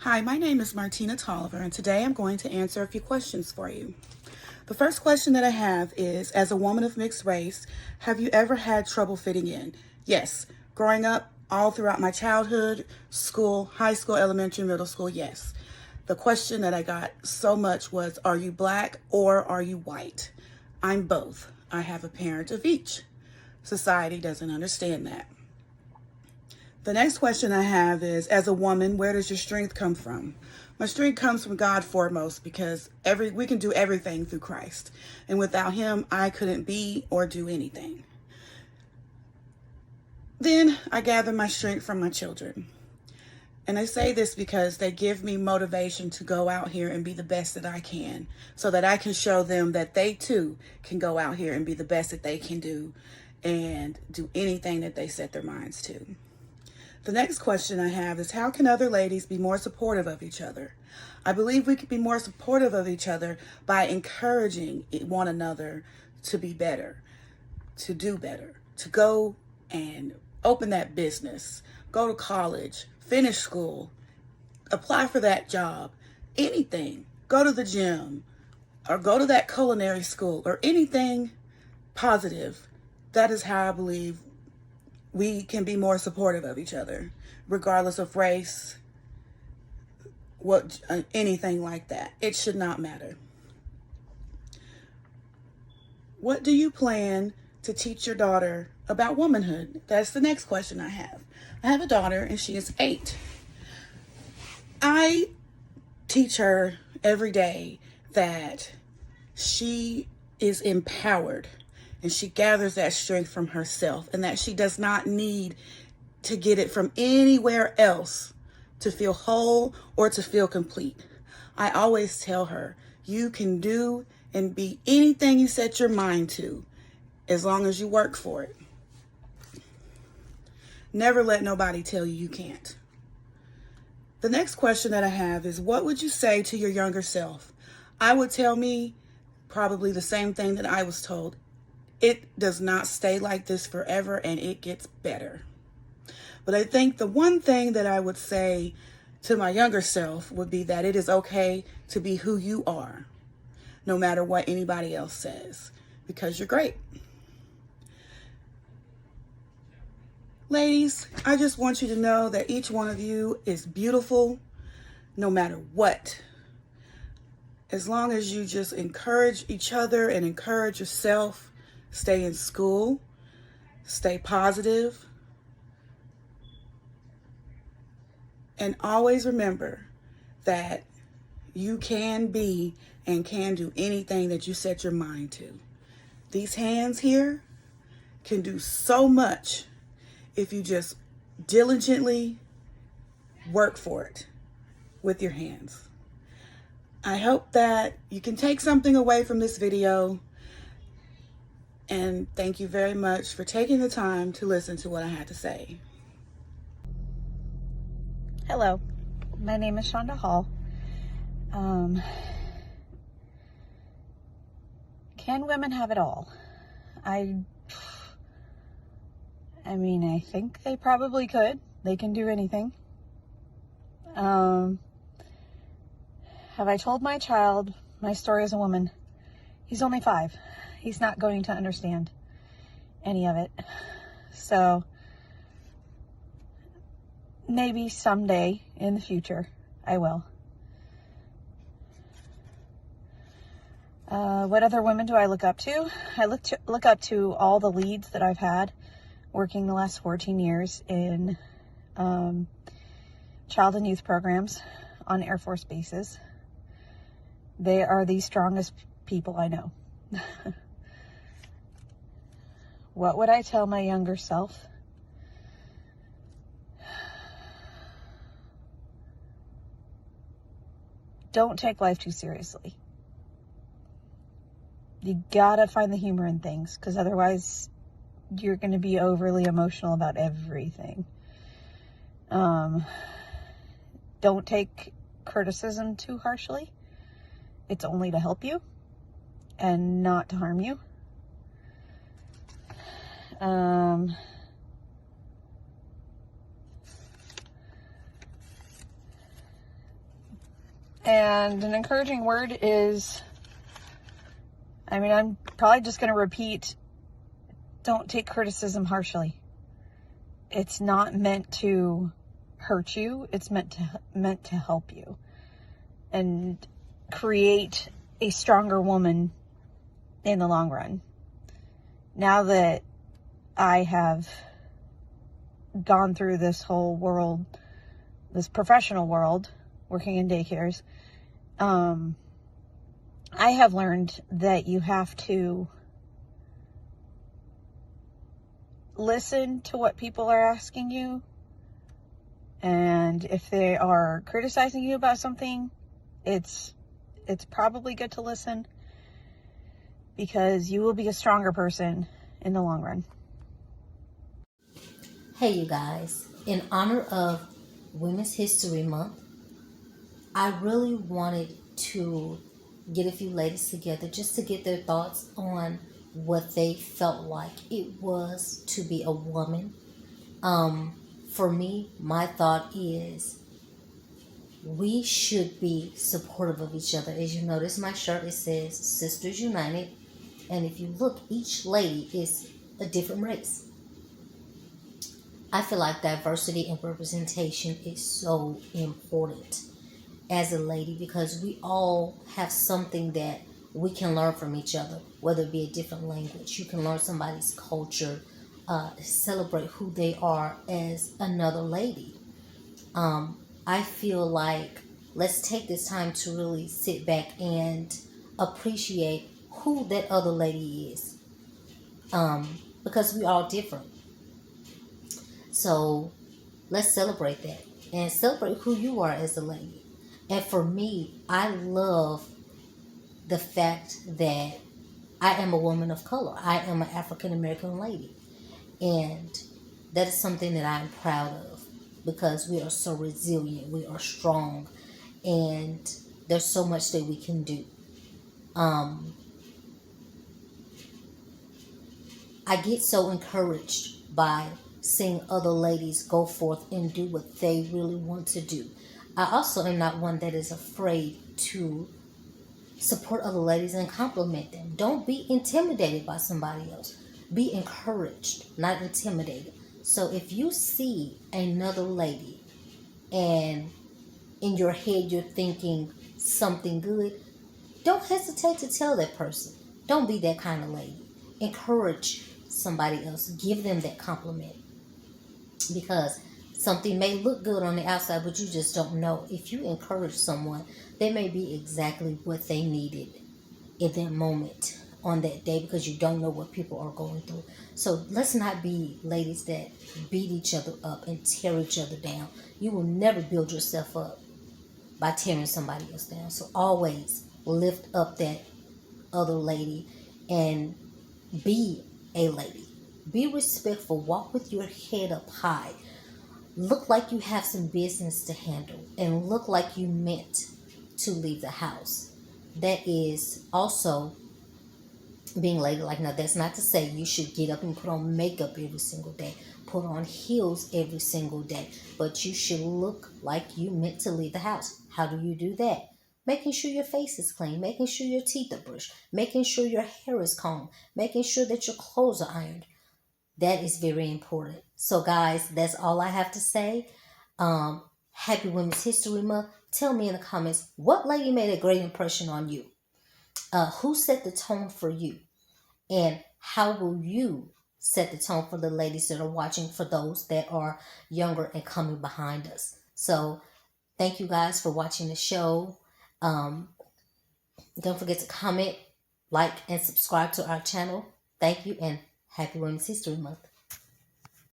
Hi, my name is Martina Tolliver, and today I'm going to answer a few questions for you. The first question that I have is, as a woman of mixed race, have you ever had trouble fitting in? Yes. Growing up, all throughout my childhood, school, high school, elementary, middle school, yes. The question that I got so much was, are you black or are you white? I'm both. I have a parent of each. Society doesn't understand that. The next question I have is, as a woman, where does your strength come from? My strength comes from God foremost, because we can do everything through Christ. And without him, I couldn't be or do anything. Then I gather my strength from my children. And I say this because they give me motivation to go out here and be the best that I can, so that I can show them that they too can go out here and be the best that they can do and do anything that they set their minds to. The next question I have is, how can other ladies be more supportive of each other? I believe we can be more supportive of each other by encouraging one another to be better, to do better, to go and open that business, go to college, finish school, apply for that job, anything, go to the gym, or go to that culinary school, or anything positive. That is how I believe we can be more supportive of each other, regardless of race, anything like that. It should not matter. What do you plan to teach your daughter about womanhood? That's the next question I have. I have a daughter and she is 8. I teach her every day that she is empowered and she gathers that strength from herself, and that she does not need to get it from anywhere else to feel whole or to feel complete. I always tell her, you can do and be anything you set your mind to, as long as you work for it. Never let nobody tell you you can't. The next question that I have is, what would you say to your younger self? I would tell me probably the same thing that I was told. It does not stay like this forever, and it gets better. But I think the one thing that I would say to my younger self would be that it is okay to be who you are, no matter what anybody else says, because you're great. Ladies, I just want you to know that each one of you is beautiful, no matter what. As long as you just encourage each other and encourage yourself, stay in school, stay positive, and always remember that you can be and can do anything that you set your mind to. These hands here can do so much if you just diligently work for it with your hands. I hope that you can take something away from this video, and thank you very much for taking the time to listen to what I had to say. Hello, my name is Shonda Hall. Can women have it all? I mean, I think they probably could. They can do anything. Have I told my child my story as a woman? He's only 5. He's not going to understand any of it. So maybe someday in the future I will. What other women do I look up to? I look up to all the leads that I've had working the last 14 years in child and youth programs on Air Force bases. They are the strongest people I know. What would I tell my younger self? Don't take life too seriously. You gotta find the humor in things, because otherwise you're going to be overly emotional about everything. Don't take criticism too harshly. It's only to help you and not to harm you. And an encouraging word is, I'm probably just going to repeat, don't take criticism harshly. It's not meant to hurt you. It's meant to help you and create a stronger woman in the long run. Now that I have gone through this whole world, this professional world, working in daycares, I have learned that you have to listen to what people are asking you. And if they are criticizing you about something, it's probably good to listen, because you will be a stronger person in the long run. Hey you guys, in honor of Women's History Month, I really wanted to get a few ladies together just to get their thoughts on what they felt like it was to be a woman. For me, my thought is we should be supportive of each other. As you notice, my shirt, it says Sisters United. And if you look, each lady is a different race. I feel like diversity and representation is so important as a lady, because we all have something that we can learn from each other, whether it be a different language. You can learn somebody's culture, celebrate who they are as another lady. I feel like let's take this time to really sit back and appreciate who that other lady is, because we all different. So let's celebrate that and celebrate who you are as a lady. And for me, I love the fact that I am a woman of color. I am an African American lady. And that is something that I'm proud of, because we are so resilient, we are strong, and there's so much that we can do. I get so encouraged by seeing other ladies go forth and do what they really want to do. I also am not one that is afraid to support other ladies and compliment them. Don't be intimidated by somebody else. Be encouraged, not intimidated. So if you see another lady and in your head you're thinking something good, don't hesitate to tell that person. Don't be that kind of lady. Encourage somebody else. Give them that compliment. Because something may look good on the outside, but you just don't know. If you encourage someone, they may be exactly what they needed in that moment on that day, because you don't know what people are going through. So let's not be ladies that beat each other up and tear each other down. You will never build yourself up by tearing somebody else down. So always lift up that other lady and be a lady. Be respectful. Walk with your head up high. Look like you have some business to handle, and look like you meant to leave the house. That is also being ladylike. Now, that's not to say you should get up and put on makeup every single day, put on heels every single day, but you should look like you meant to leave the house. How do you do that? Making sure your face is clean, making sure your teeth are brushed, making sure your hair is combed, making sure that your clothes are ironed. That is very important. So guys, that's all I have to say. Happy Women's History Month. Tell me in the comments, what lady made a great impression on you? Who set the tone for you? And how will you set the tone for the ladies that are watching, for those that are younger and coming behind us? So thank you guys for watching the show. Don't forget to comment, like, and subscribe to our channel. Thank you, and Happy Women's History Month.